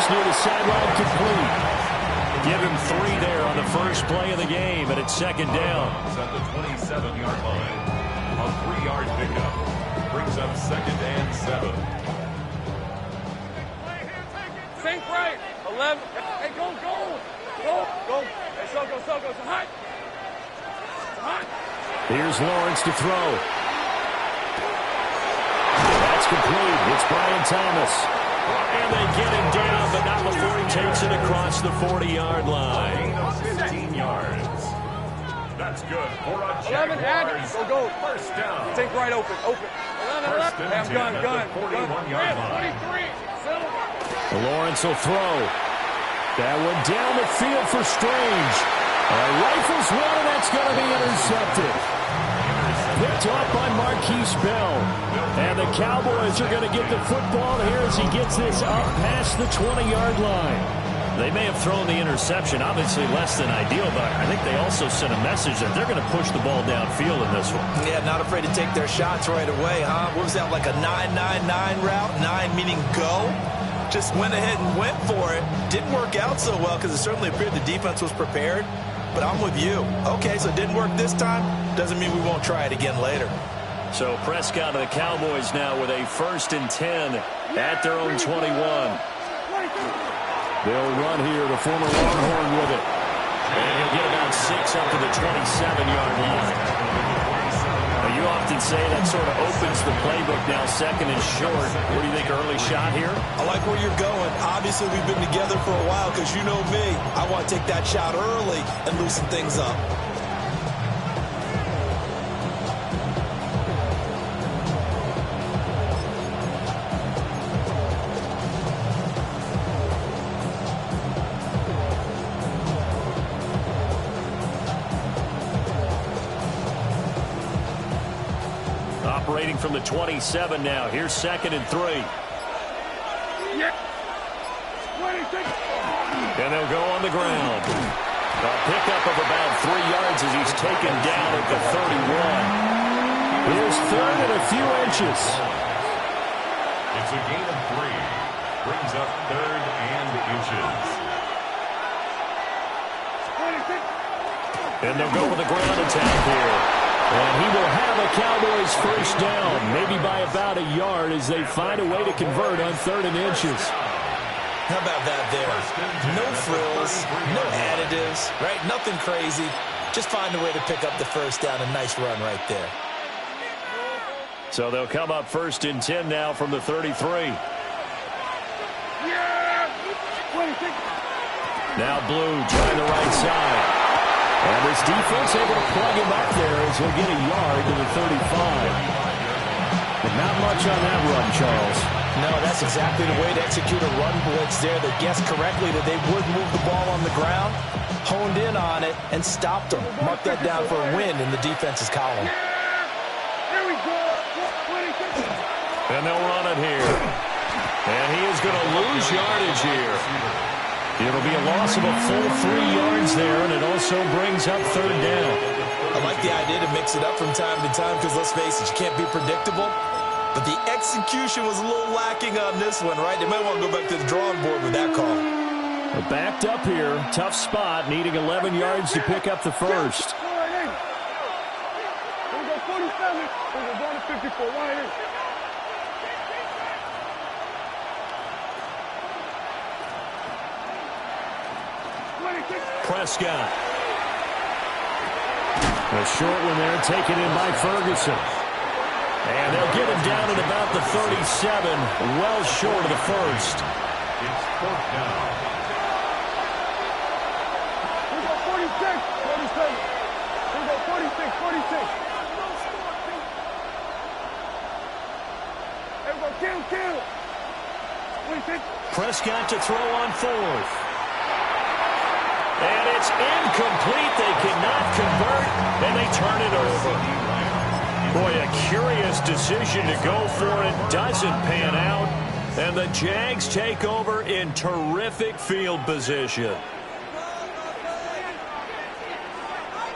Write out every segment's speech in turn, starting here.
near the sideline, complete. Give him 3 there on the first play of the game, and it's second down. It's at the 27-yard line. A 3-yard pickup brings up 2nd and 7. Sink right. 11. Hey, go. Hey, so go. So hot. Here's Lawrence to throw. That's complete. It's Brian Thomas. And they get him down, but not before he takes it across the 40-yard line. 15 yards. That's good for a 11, Jaguars. go. First down. Sink right open. 11. First and 10 gun. at the 41-yard line. 23. Lawrence will throw. That one down the field for Strange. Rifles one, and that's going to be intercepted. Picked off by Marquise Bell. And the Cowboys are going to get the football here as he gets this up past the 20-yard line. They may have thrown the interception, obviously less than ideal, but I think they also sent a message that they're going to push the ball downfield in this one. Yeah, not afraid to take their shots right away, huh? What was that, like a 9-9-9 route? 9 meaning go? Just went ahead and went for it. Didn't work out so well because it certainly appeared the defense was prepared. But I'm with you. Okay, so it didn't work this time. Doesn't mean we won't try it again later. So Prescott and the Cowboys now with a 1st and 10 at their own 21. They'll run here, the former Longhorn with it. And he'll get about 6 up to the 27-yard line. Now, you often say that sort of opens the playbook now, 2nd and short. What do you think, early shot here? I like where you're going. Obviously, we've been together for a while because you know me. I want to take that shot early and loosen things up. Operating from the 27 now. Here's 2nd and 3. And they'll go on the ground. A pickup of about 3 yards as he's taken down at the 31. Here's 3rd and a few inches. It's a gain of 3. Brings up 3rd and inches. And they'll go with a ground attack here. And he will have a Cowboys first down, maybe by about a yard as they find a way to convert on 3rd and inches. How about that there? No frills, no additives, right? Nothing crazy. Just find a way to pick up the first down. A nice run right there. So they'll come up 1st and 10 now from the 33. Now Blue trying the right side. And this defense able to plug him up there as he'll get a yard to the 35. But not much on that run, Charles. No, that's exactly the way to execute a run blitz there. They guessed correctly that they would move the ball on the ground, honed in on it, and stopped them. Mark that down for a win in the defense's column. Here we go. And they'll run it here. And he is going to lose yardage here. It'll be a loss of a full 3 yards there, and it also brings up 3rd down. I like the idea to mix it up from time to time because, let's face it, you can't be predictable. But the execution was a little lacking on this one, right? They might want to go back to the drawing board with that call. We're backed up here. Tough spot, needing 11 yards to pick up the first. We're going to go 47. We're going to 54. Right in. Prescott. A short one there, taken in by Ferguson. And they'll get him down at about the 37, well short of the first. It's 4th down. We go 46, 47. We go 46, 46. Hey, we go kill. 46. Prescott to throw on 4th. And it's incomplete. They cannot convert, and they turn it over. Boy, a curious decision to go for it. Doesn't pan out. And the Jags take over in terrific field position.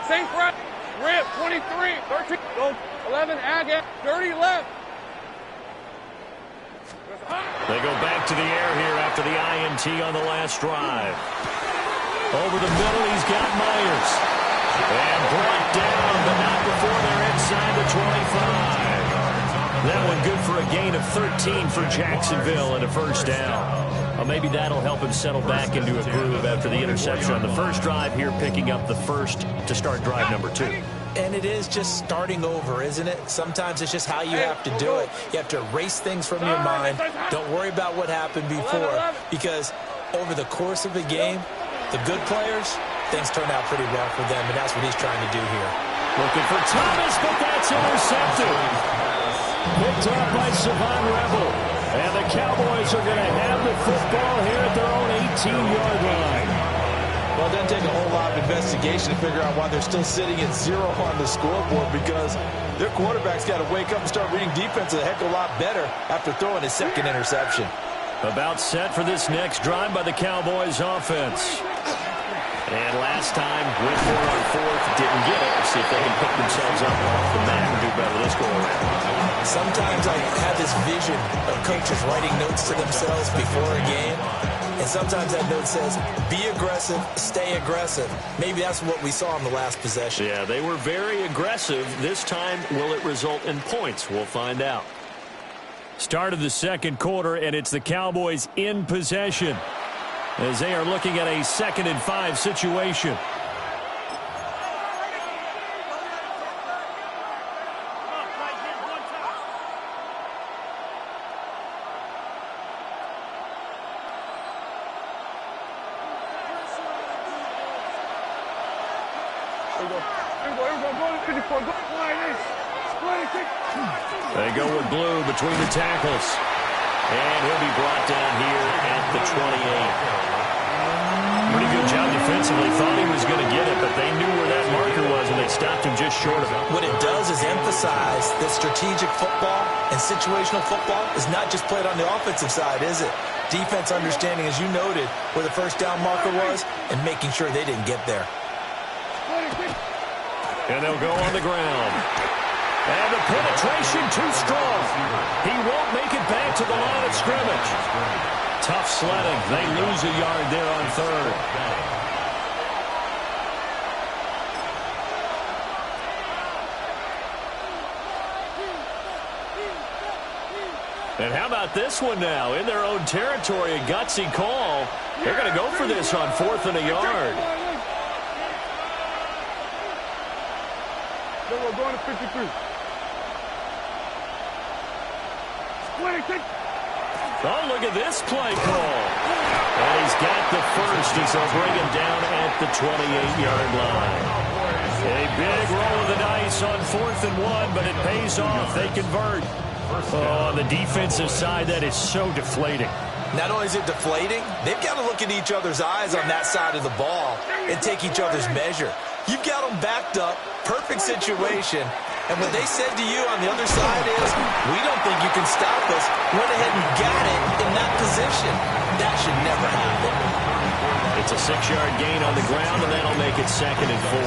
Sink right. Rip, 23, 13, go, 11, Agate, 30 left. They go back to the air here after the INT on the last drive. Over the middle, he's got Myers. And brought down, but not before they're inside the 25. That one good for a gain of 13 for Jacksonville and a first down. Well, maybe that'll help him settle back into a groove after the interception on the first drive here, picking up the first to start drive number 2. And it is just starting over, isn't it? Sometimes it's just how you have to do it. You have to erase things from your mind. Don't worry about what happened before, because over the course of a game, the good players, things turn out pretty well for them, and that's what he's trying to do here. Looking for Thomas, but that's intercepted. Picked up by Savon Rebel. And the Cowboys are going to have the football here at their own 18-yard line. Well, it doesn't take a whole lot of investigation to figure out why they're still sitting at 0 on the scoreboard, because their quarterback's got to wake up and start reading defense a heck of a lot better after throwing his second interception. About set for this next drive by the Cowboys offense. And last time, went for it on fourth, didn't get it. See if they can pick themselves up off the mat and do better this go around. Sometimes I have this vision of coaches writing notes to themselves before a game. And sometimes that note says, be aggressive, stay aggressive. Maybe that's what we saw in the last possession. Yeah, they were very aggressive. This time, will it result in points? We'll find out. Start of the second quarter, and it's the Cowboys in possession as they are looking at a 2nd and 5 situation. They go with Blue between the tackles. And he'll be brought down here at the 28. Pretty good job defensively. Thought he was going to get it, but they knew where that marker was, and they stopped him just short of it. What it does is emphasize that strategic football and situational football is not just played on the offensive side, is it? Defense understanding, as you noted, where the first down marker was and making sure they didn't get there. And they'll go on the ground. And the penetration too strong. He won't make it back to the line of scrimmage. Tough sledding. They lose a yard there on third. And how about this one now? In their own territory, a gutsy call. They're going to go for this on 4th and a yard. We're going to 53. Oh, look at this play call. And he's got the first as they'll bring him down at the 28-yard line. A big roll of the dice on 4th and 1, but it pays off. They convert. Oh, on the defensive side, that is so deflating. Not only is it deflating, they've got to look at each other's eyes on that side of the ball and take each other's measure. You've got them backed up, perfect situation, and what they said to you on the other side is, we don't think you can stop us. Went ahead and got it in that position. That should never happen. It's a 6-yard gain on the ground, and that'll make it 2nd and 4.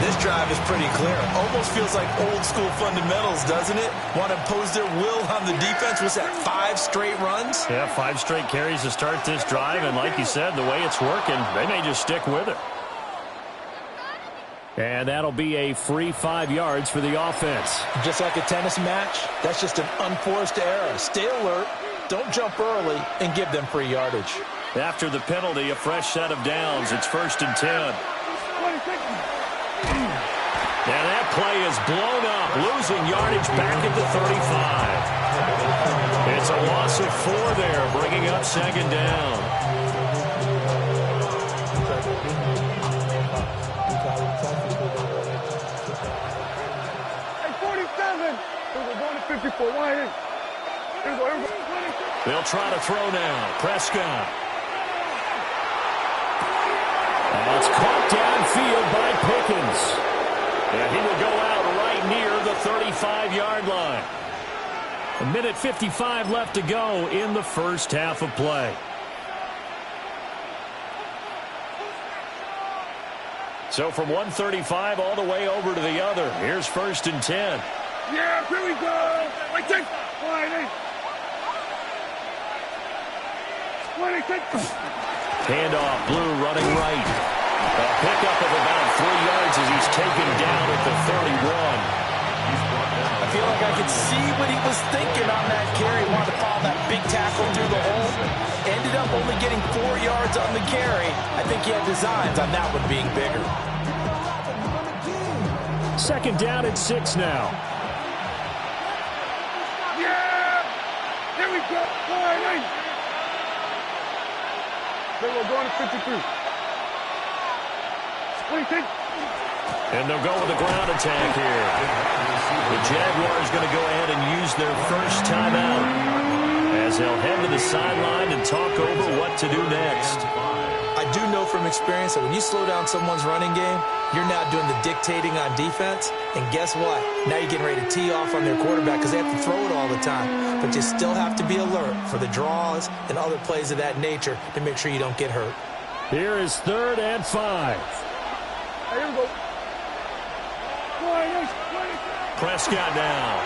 This drive is pretty clear. Almost feels like old school fundamentals, doesn't it? Want to impose their will on the defense. Was that 5 straight runs? Yeah, 5 straight carries to start this drive, and like you said, the way it's working, they may just stick with it. And that'll be a free 5 yards for the offense. Just like a tennis match, that's just an unforced error. Stay alert, don't jump early, and give them free yardage. After the penalty, a fresh set of downs. It's 1st and 10. And that play is blown up, losing yardage back at the 35. It's a loss of 4 there, bringing up 2nd down. They'll try to throw now. Prescott. And it's caught downfield by Pickens. And he will go out right near the 35-yard line. 1:55 left to go in the first half of play. So from 135 all the way over to the other. Here's 1st and 10. Yeah, here we go. Wait, take. Handoff, Blue running right. A pickup of about 3 yards as he's taken down at the 31. I feel like I could see what he was thinking on that carry. Wanted to follow that big tackle through the hole. Ended up only getting 4 yards on the carry. I think he had designs on that one being bigger. Second down at 6 now. Yeah! Here we go. Then we're going to 53. Split. And they'll go with the ground attack here. The Jaguars going to go ahead and use their first timeout as they'll head to the sideline and talk over what to do next. I do know from experience that when you slow down someone's running game, you're now doing the dictating on defense. And guess what? Now you're getting ready to tee off on their quarterback because they have to throw it all the time. But you still have to be alert for the draws and other plays of that nature to make sure you don't get hurt. Here is 3rd and 5. Here we go. Prescott now.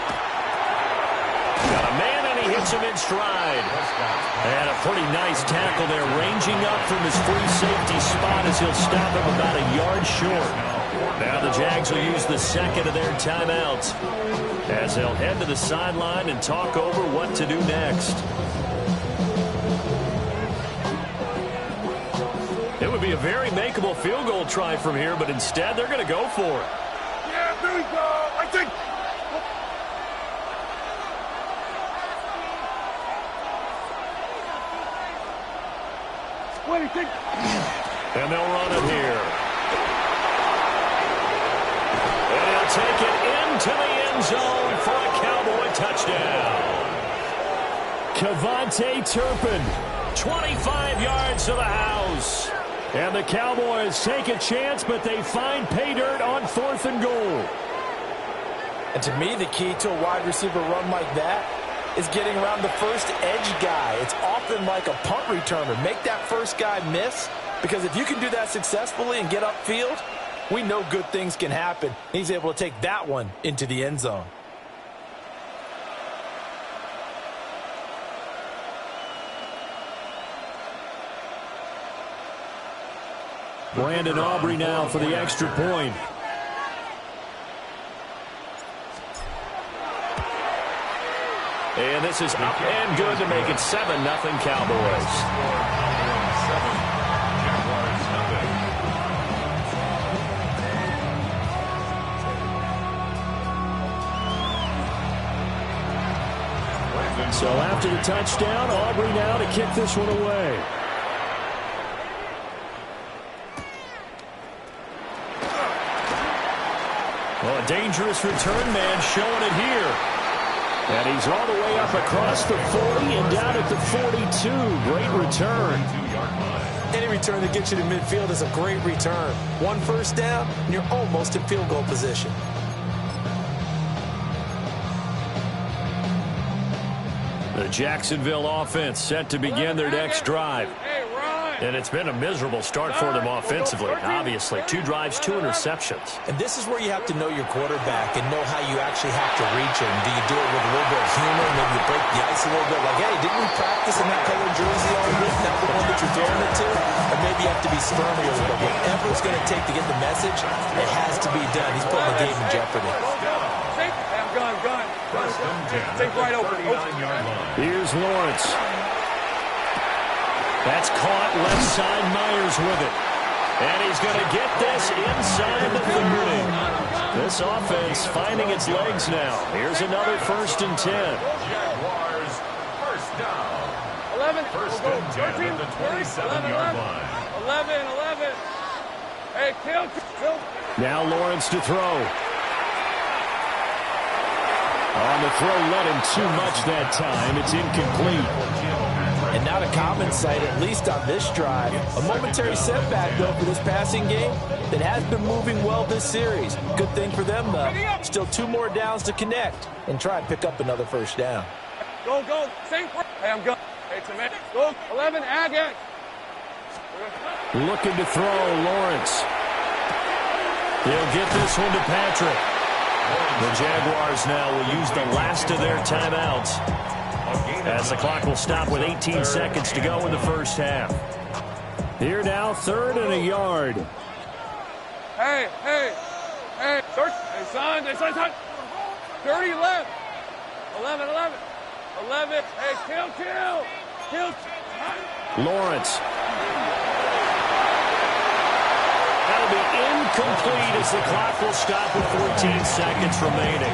Got a man, and he hits him in stride. And a pretty nice tackle there, ranging up from his free safety spot as he'll stop him about a yard short. Now the Jags will use the second of their timeouts as they'll head to the sideline and talk over what to do next. It would be a very makeable field goal try from here, but instead they're going to go for it. Yeah, there we go. I think. What do you think? And they'll run it here. And he'll take it into the end zone for a Cowboy touchdown. Kevontae Turpin, 25 yards to the house. And the Cowboys take a chance, but they find pay dirt on 4th and goal. And to me, the key to a wide receiver run like that is getting around the first edge guy. It's often like a punt returner. Make that first guy miss, because if you can do that successfully and get upfield, we know good things can happen. He's able to take that one into the end zone. Brandon Aubrey now for the extra point. And this is up and good to make it 7-0 Cowboys. 7, Jaguars nothing. So after the touchdown, Aubrey now to kick this one away. Well, a dangerous return man showing it here. And he's all the way up across the 40 and down at the 42. Great return. Any return that gets you to midfield is a great return. 1 first down, and you're almost in field goal position. The Jacksonville offense set to begin their next drive. And it's been a miserable start for them offensively. Obviously, 2 drives, 2 interceptions. And this is where you have to know your quarterback and know how you actually have to reach him. Do you do it with a little bit of humor? Maybe you break the ice a little bit. Like, hey, didn't we practice in that colored jersey all week? Not the one that you're throwing it to? Or maybe you have to be stern here. But whatever it's going to take to get the message, it has to be done. He's putting the game in jeopardy. Gun. Take right open. Here's Lawrence. That's caught left side. Myers with it. And he's going to get this inside the 30. This offense finding its legs now. Here's another 1st and 10. Jaguars first down. 11. First and 10 at the 27-yard line. 11. Hey, kill. Now Lawrence to throw. On the throw, led him too much that time. It's incomplete. And not a common sight, at least on this drive. A momentary setback, though, for this passing game that has been moving well this series. Good thing for them, though. Still 2 more downs to connect and try and pick up another first down. Go. Hey, I'm going. Hey, Tim. Go. 11. Again. Looking to throw, Lawrence. He'll get this one to Patrick. The Jaguars now will use the last of their timeouts As the clock will stop with 18 seconds to go in the first half. Here now, 3rd and a yard. Hey, search. Hey, son. 30 left. 11. Hey, kill. Lawrence. That'll be incomplete as the clock will stop with 14 seconds remaining.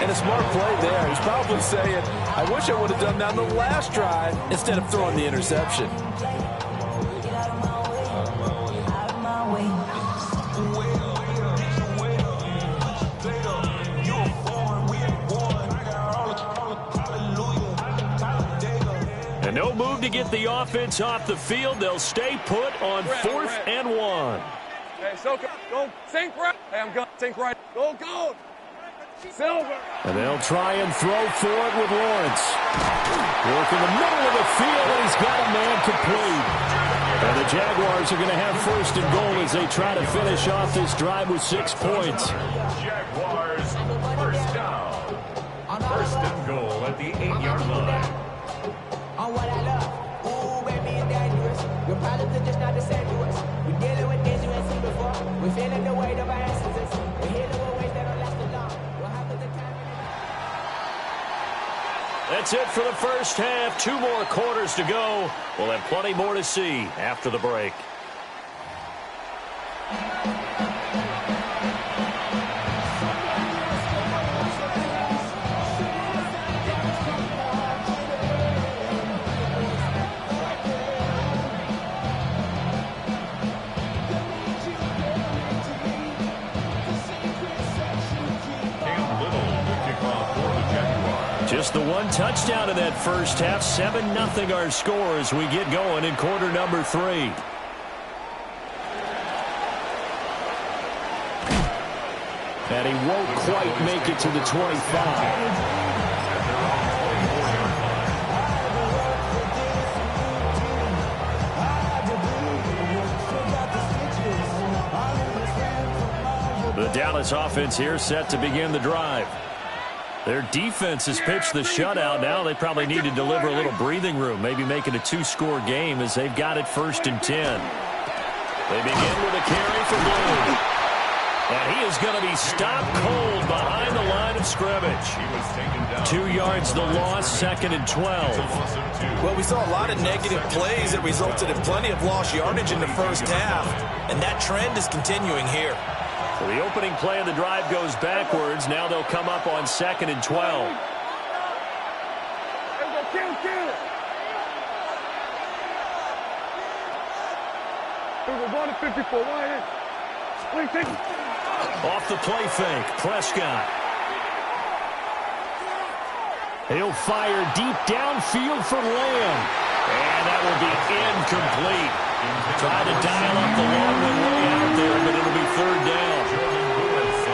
And a smart play there. He's probably saying, I wish I would have done that on the last drive instead of throwing the interception. And no move to get the offense off the field. They'll stay put on 4th and 1. Hey, so go sink right. Hey, I'm going sink right. Go. Silver. And they'll try and throw for it with Lawrence. Work in the middle of the field, and he's got a man complete. And the Jaguars are going to have 1st and goal as they try to finish off this drive with 6 points. Jaguars, 1st down. 1st and goal at the 8-yard line. On what I love. Ooh, baby, it's dangerous. Your problems are just not the same to us. We're dealing with things you ain't seen before. We're feeling the weight of our ancestors. We're healing with ways that don't last too long. We'll have the time. That's it for the first half. 2 more quarters to go. We'll have plenty more to see after the break. Just the 1 touchdown in that first half. 7-0 our score as we get going in quarter number 3. And he won't quite make it to the 25. The Dallas offense here set to begin the drive. Their defense has pitched the shutout. Now they probably need to deliver a little breathing room, maybe make it a 2-score game as they've got it 1st and 10. They begin with a carry for Bloom. And he is going to be stopped cold behind the line of scrimmage. 2 yards the loss, 2nd and 12. Well, we saw a lot of negative plays that resulted in plenty of lost yardage in the first half, and that trend is continuing here. So the opening play of the drive goes backwards. Now they'll come up on 2nd and 12. Kill. We're going to 54. Off the play fake, Prescott. He'll fire deep downfield for Lamb. And that will be incomplete. Tried to dial up the long one way out there, but it'll be 3rd down.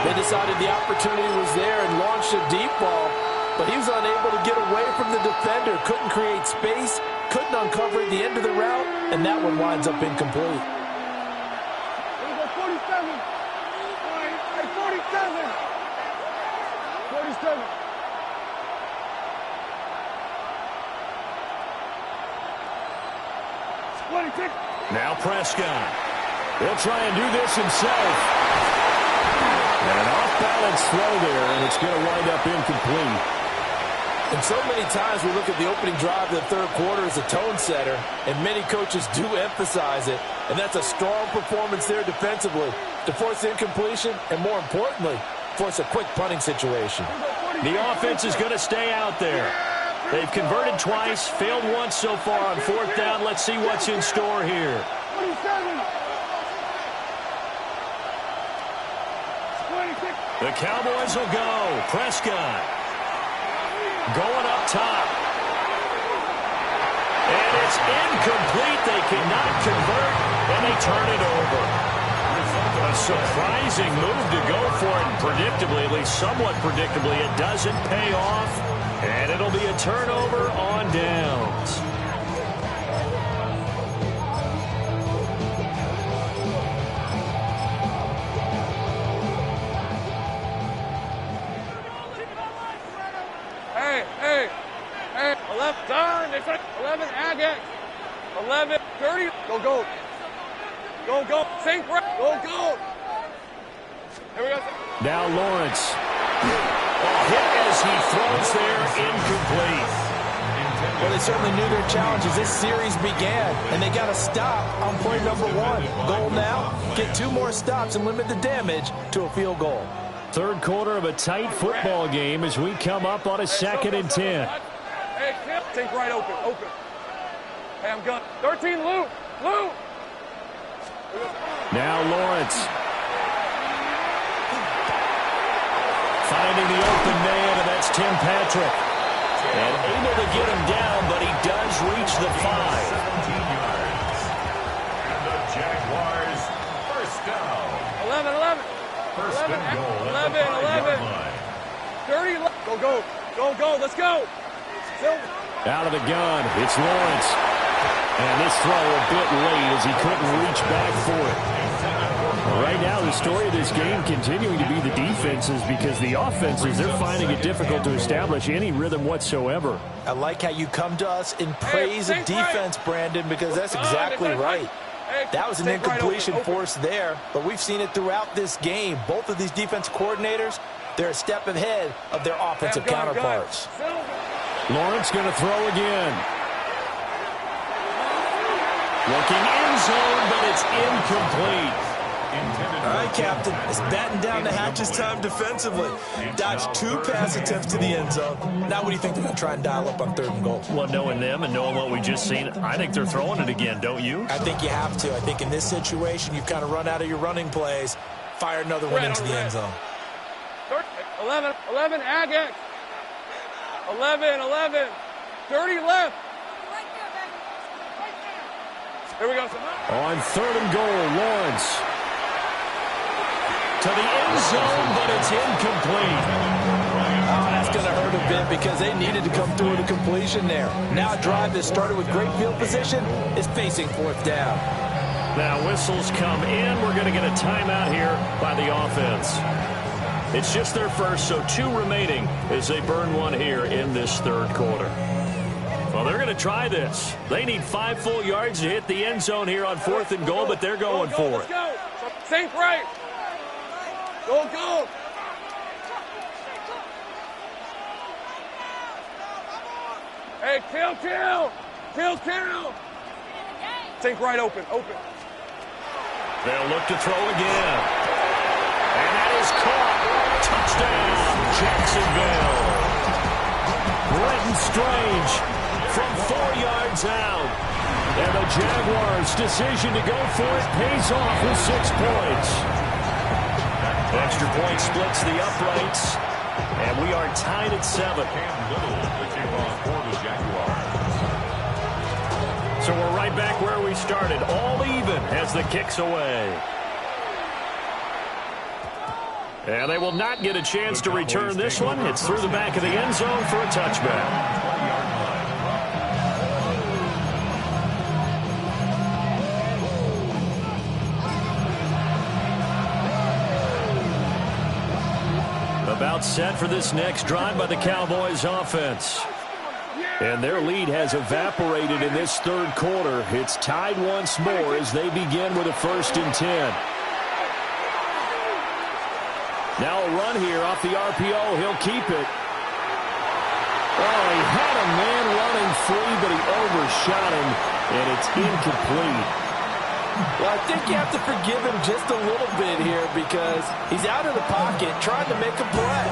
They decided the opportunity was there and launched a deep ball, but he was unable to get away from the defender, couldn't create space, couldn't uncover the end of the route, and that one winds up incomplete. 47. Now Prescott. He'll try and do this himself. And an off-balance throw there, and it's going to wind up incomplete. And so many times we look at the opening drive of the 3rd quarter as a tone setter, and many coaches do emphasize it, and that's a strong performance there defensively to force incompletion and, more importantly, force a quick punting situation. The offense is going to stay out there. They've converted twice, failed once so far on 4th down. Let's see what's in store here. 27. The Cowboys will go. Prescott going up top. And it's incomplete. They cannot convert, and they turn it over. A surprising move to go for it, and predictably, at least somewhat predictably, it doesn't pay off, and it'll be a turnover on downs. 11, done. 11, Agate. 11, 30. Go, go. Go, go. Sink right. Go, go. Here we go. Now Lawrence. Hit as he throws there, incomplete. Well, they certainly knew their challenge as this series began, and they got to stop on play number 1. Goal now, get 2 more stops and limit the damage to a field goal. Third quarter of a tight football game as we come up on a 2nd and 10. Hey, Kim. Sink right open, open. Hey, I'm good. 13, Lou. Lou. Now Lawrence. Finding the open man, and that's Tim Patrick. And able to get him down, but he does reach the 5. 17 yards. And the Jaguars first down. 11, 11. First 11, and goal 11, at the 5-yard 11. line. 30, go, go. Go, go, let's go. Silver. Out of the gun, it's Lawrence. And this throw a bit late as he couldn't reach back for it. Right now, the story of this game continuing to be the defenses, because the offenses, they're finding it difficult to establish any rhythm whatsoever. I like how you come to us in praise of defense, Brandon, because that's exactly right. That was an incompletion forced there, but we've seen it throughout this game. Both of these defense coordinators, they're a step ahead of their offensive counterparts. Lawrence going to throw again. Looking end zone, but it's incomplete. All right, Captain. It's batten down the hatches time defensively. Dodged 2 pass attempts to the end zone. Now what do you think they're going to try and dial up on 3rd and goal? Well, knowing them and knowing what we just seen, I think they're throwing it again, don't you? I think you have to. I think in this situation, you've kind of run out of your running plays. Fire another one into the end zone. 11, 11, Agate. 11, 11. 30 left. Here we go. On 3rd and goal, Lawrence. To the end zone, but it's incomplete. Oh, that's going to hurt a bit because they needed to come through with a completion there. Now a drive that started with great field position is facing 4th down. Now whistles come in. We're going to get a timeout here by the offense. It's just their first, so 2 remaining as they burn 1 here in this 3rd quarter. Well, they're going to try this. They need 5 full yards to hit the end zone here on 4th and goal, but they're going for it. Go. Sink right. Go, go. Hey, kill, kill. Kill, kill. Sink right open, open. They'll look to throw again. And that is caught. Touchdown, Jacksonville. Brenton Strange from 4 yards out. And the Jaguars' decision to go for it pays off with 6 points. Extra point splits the uprights, and we are tied at 7. Cam Little to kick off for the Jaguars. So we're right back where we started, all even as the kick's away. And they will not get a chance to return this one. It's through the back of the end zone for a touchback. About set for this next drive by the Cowboys offense. And their lead has evaporated in this 3rd quarter. It's tied once more as they begin with a 1st and 10. Now a run here off the RPO. He'll keep it. Oh, he had a man running free, but he overshot him, and it's incomplete. Well, I think you have to forgive him just a little bit here because he's out of the pocket trying to make a play.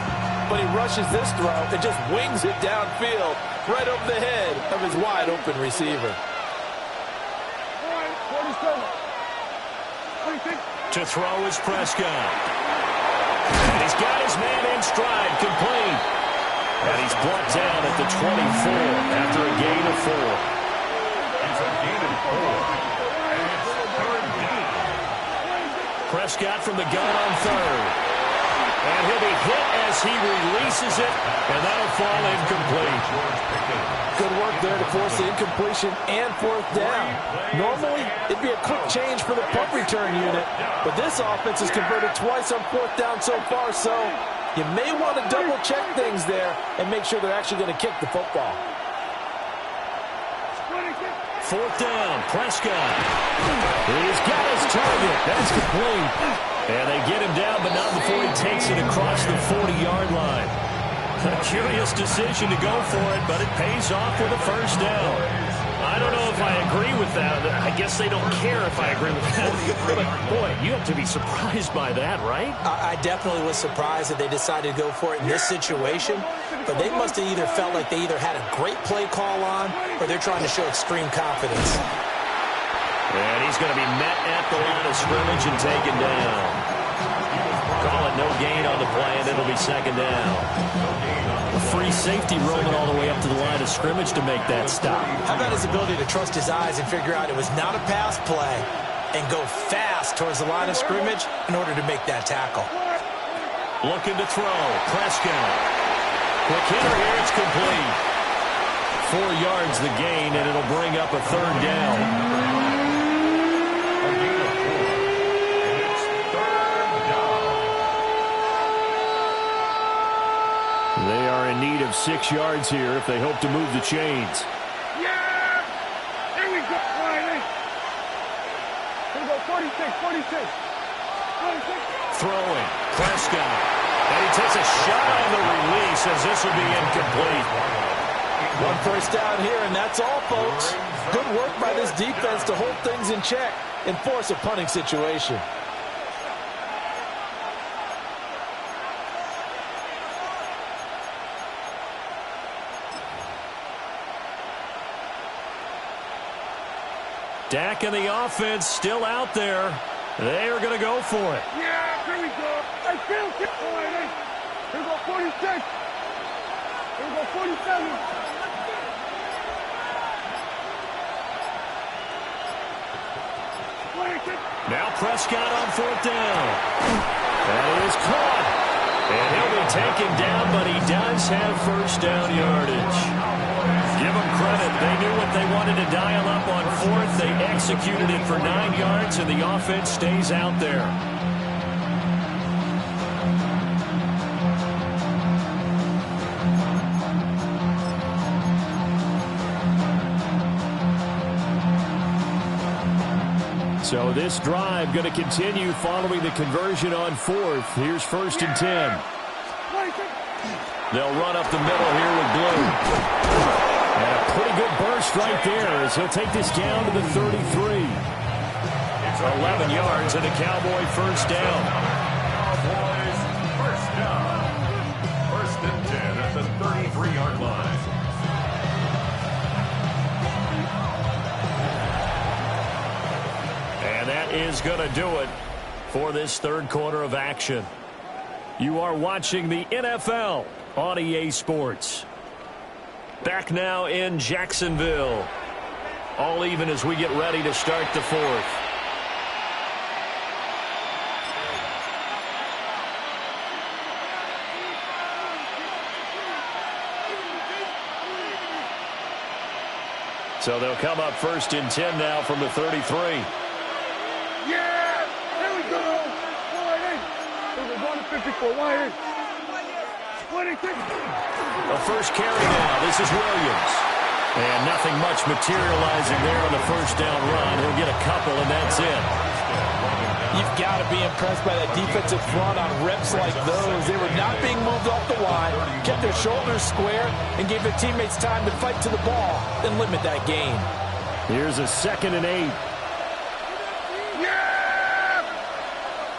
But he rushes this throw and just wings it downfield right over the head of his wide-open receiver. To throw is Prescott. And he's got his man in stride, complete. And he's brought down at the 24 after a gain of 4. It's a gain of 4. Prescott from the gun on 3rd. And he'll be hit as he releases it, and that'll fall incomplete. Good work there to force the incompletion and 4th down. Normally, it'd be a quick change for the punt return unit, but this offense has converted twice on 4th down so far, so you may want to double-check things there and make sure they're actually going to kick the football. 4th down. Prescott. He's got his target. That's complete. And they get him down, but not before he takes it across the 40-yard line. A curious decision to go for it, but it pays off with a 1st down. I don't know if I agree with that. I guess they don't care if I agree with that. But, boy, you have to be surprised by that, right? I definitely was surprised that they decided to go for it in this situation. But they must have either felt like they either had a great play call on or they're trying to show extreme confidence. And he's going to be met at the line of scrimmage and taken down. Call it no gain on the play, and it'll be 2nd down. A free safety roaming all the way up to the line of scrimmage to make that stop. How about his ability to trust his eyes and figure out it was not a pass play and go fast towards the line of scrimmage in order to make that tackle. Looking to throw. Prescott. Quick hitter here. It's complete. 4 yards the gain, and it'll bring up a 3rd down. They are in need of 6 yards here if they hope to move the chains. Yeah! Here we go, Riley. Here we go, 46, 46. 46. Throwing. Prescott. And he takes a shot on the release as this will be incomplete. 1 first down here, and that's all, folks. Good work by this defense to hold things in check and force a punting situation. Dak and the offense still out there. They are going to go for it. Yeah, here we go. Hey, Phil, get Riley. Here we go, 46. Here we go, 47. Now Prescott on 4th down. That is caught. And he'll be taken down, but he does have 1st down yardage. Give them credit. They knew what they wanted to dial up on 4th. They executed it for 9 yards, and the offense stays out there. So this drive going to continue following the conversion on 4th. Here's 1st and 10. They'll run up the middle here with Blue. And a pretty good burst right there as he'll take this down to the 33. It's 11 yards and a Cowboy 1st down. Cowboys 1st down. 1st and 10 at the 33-yard line. And that is going to do it for this 3rd quarter of action. You are watching the NFL on EA Sports. Back now in Jacksonville. All even as we get ready to start the 4th. So they'll come up 1st and 10 now from the 33. Yeah! Here we go! Riley. We're going to 54. Riley. 26. A 1st carry now. This is Williams. And nothing much materializing there on the 1st down run. He'll get a couple, and that's it. You've got to be impressed by that defensive front on reps like those. They were not being moved off the line, kept their shoulders square, and gave their teammates time to fight to the ball and limit that gain. Here's a 2nd and 8. Yeah!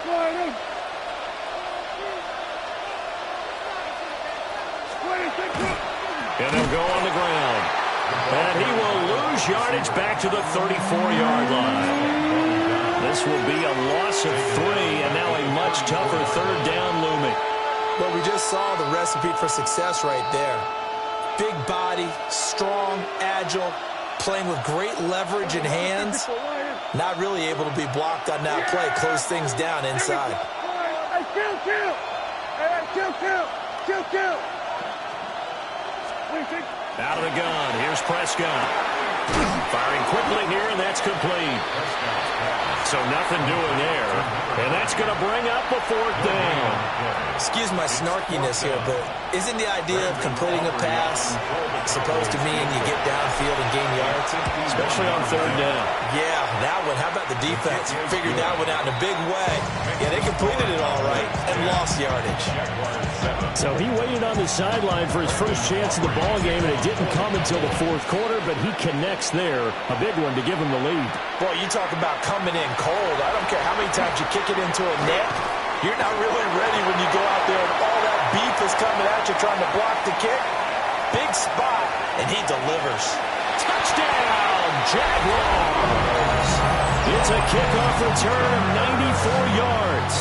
Riley. 26. And he'll go on the ground. And he will lose yardage back to the 34-yard line. This will be a loss of 3, and now a much tougher 3rd down looming. Well, we just saw the recipe for success right there. Big body, strong, agile, playing with great leverage in hands. Not really able to be blocked on that play. Close things down inside. Hey, kill. Hey, kill. Out of the gun. Here's Prescott. Firing quickly here, and that's complete. So nothing doing there. And that's going to bring up a 4th down. Scheme excuse my snarkiness here, but isn't the idea of completing a pass supposed to mean you get downfield and gain yards? Especially on third down. Yeah, that one. How about the defense? Figured that one out in a big way. Yeah, they completed it all right and lost yardage. So he waited on the sideline for his first chance of the ball game, and it didn't come until the fourth quarter, but he connects there. A big one to give him the lead. Boy, you talk about coming in cold. I don't care how many times you kick it into a net. You're not really ready when you go out there and all that beef is coming at you trying to block the kick. Big spot, and he delivers. Touchdown, Jaguars! It's a kickoff return of 94 yards,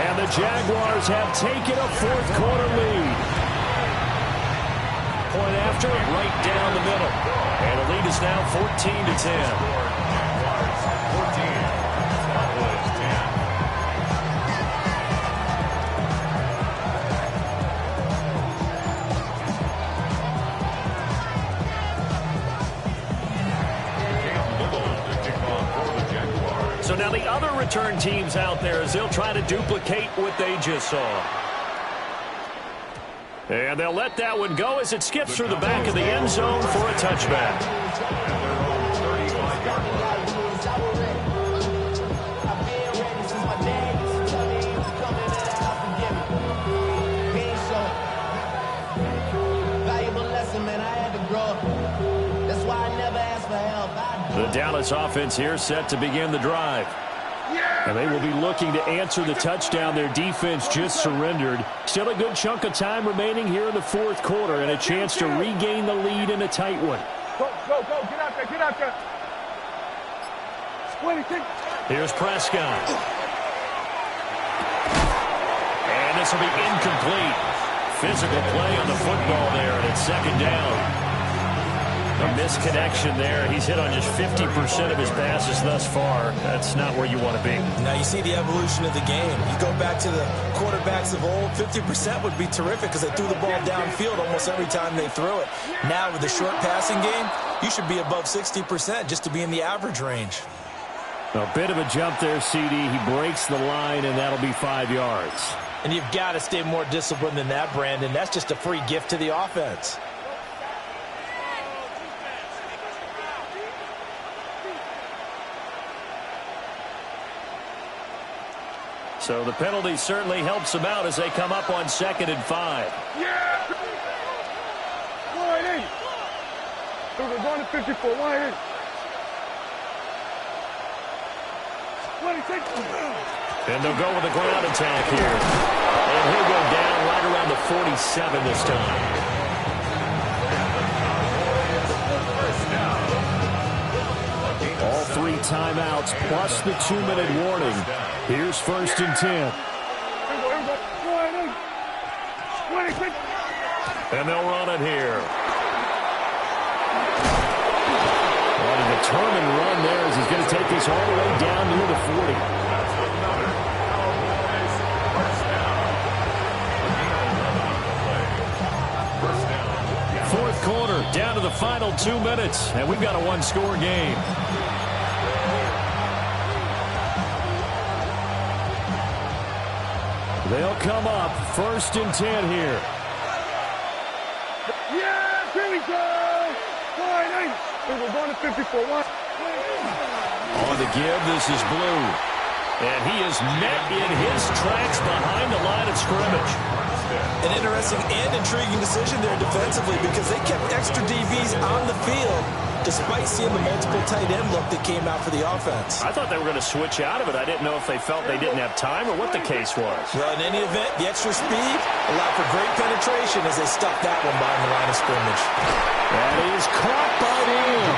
and the Jaguars have taken a fourth quarter lead. Point after, right down the middle, and the lead is now 14-10. So now the other return teams out there as they'll try to duplicate what they just saw. And they'll let that one go as it skips through the back of the end zone for a touchback. The Dallas offense here set to begin the drive. And they will be looking to answer the touchdown their defense just surrendered. Still a good chunk of time remaining here in the fourth quarter and a chance to regain the lead in a tight one. Go, get out there, get out there. Here's Prescott. And this will be incomplete. Physical play on the football there, and it's second down. A misconnection there. He's hit on just 50% of his passes thus far. That's not where you want to be. Now you see the evolution of the game. You go back to the quarterbacks of old, 50% would be terrific because they threw the ball downfield almost every time they threw it. Now with the short passing game, you should be above 60% just to be in the average range. A bit of a jump there, CD. He breaks the line, and that'll be 5 yards. And you've got to stay more disciplined than that, Brandon. That's just a free gift to the offense. So the penalty certainly helps them out as they come up on 2nd and 5. Yeah! Wide in. We're going to 54, wide in. 26. And they'll go with a ground attack here. And he'll go down right around the 47 this time. All 3 timeouts plus the 2-minute warning. Here's 1st and 10. And they'll run it here. What a determined run there as he's going to take this all the way down near the 40. Fourth quarter, down to the final 2 minutes, and we've got a one-score game. They'll come up 1st and 10 here. Yeah, here we go. Wide in. We're going to 54. On the give, this is Blue. And he is met in his tracks behind the line of scrimmage. An interesting and intriguing decision there defensively because they kept extra DBs on the field despite seeing the multiple tight end look that came out for the offense. I thought they were going to switch out of it. I didn't know if they felt they didn't have time or what the case was. Well, in any event, the extra speed allowed for great penetration as they stuffed that one behind the line of scrimmage. And he's caught by Lamb.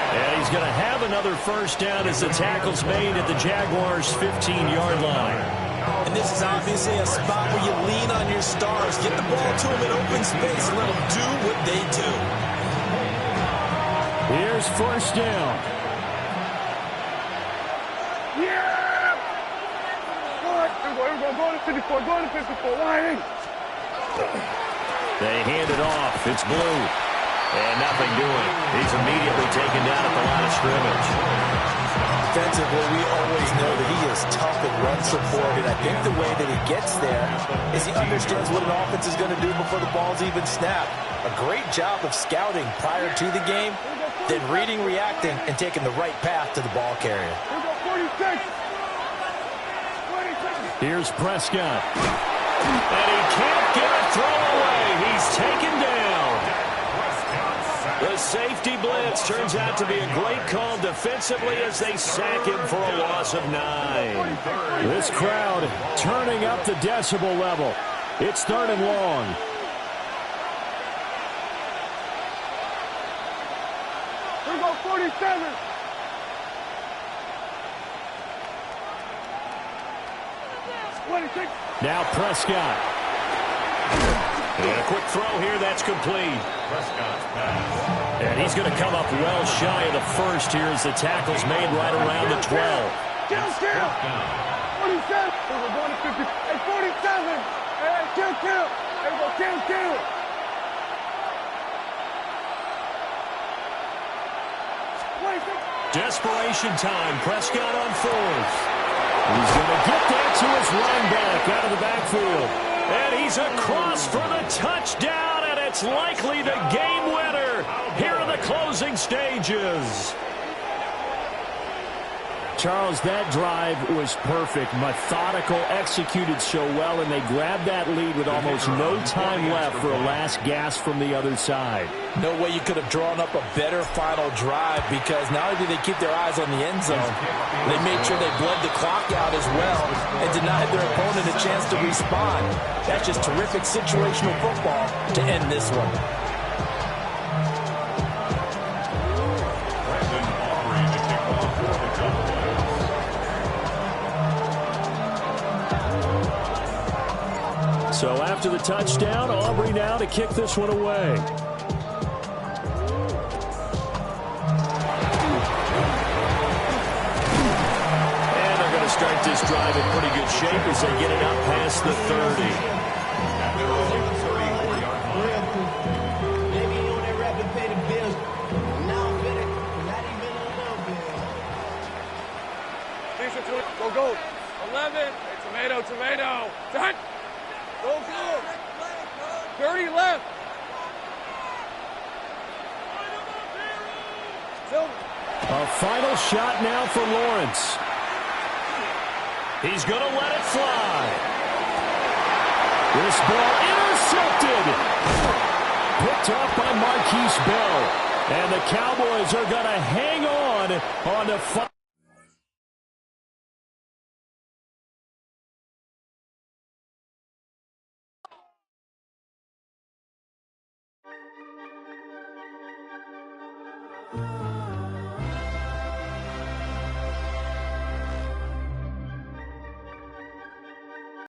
And he's going to have another first down as the tackle's made at the Jaguars' 15-yard line. And this is obviously a spot where you lean on your stars. Get the ball to them in open space and let them do what they do. Here's 1st down. Yeah! Go to 54, go to 54, wide in. They hand it off. It's Blue. And nothing doing. He's immediately taken down at the line of scrimmage. defensively, we always know that he is tough in run support, and I think the way that he gets there is he understands what an offense is going to do before the ball's even snapped. A great job of scouting prior to the game, then reading, reacting, and taking the right path to the ball carrier. Here's Prescott. And he can't get a throw away. He's taken down. The safety blitz turns out to be a great call defensively as they sack him for a loss of 9. This crowd turning up the decibel level. It's 3rd and long. Here we go, 47. Now Prescott. And a quick throw here, that's complete. And he's going to come up well shy of the first here as the tackle's made right around the 12. Kill. 47. We're going to 50. Hey, 47. Hey, kill. Hey, go, kill. Desperation time. Prescott on 4th. He's going to get that to his running back out of the backfield. And he's across for the touchdown, and it's likely the game winner here in the closing stages. Charles, that drive was perfect, methodical, executed so well, and they grabbed that lead with almost no time left for a last gasp from the other side. No way you could have drawn up a better final drive, because not only did they keep their eyes on the end zone, they made sure they bled the clock out as well and denied their opponent a chance to respond. That's just terrific situational football to end this one. So after the touchdown, Aubrey now to kick this one away. And they're going to start this drive in pretty good shape as they get it up past the 30. Go. 11. Hey, tomato. Done. Go. 30 left. A final shot now for Lawrence. He's going to let it fly. This ball intercepted. Picked off by Marquise Bell. And the Cowboys are going to hang on to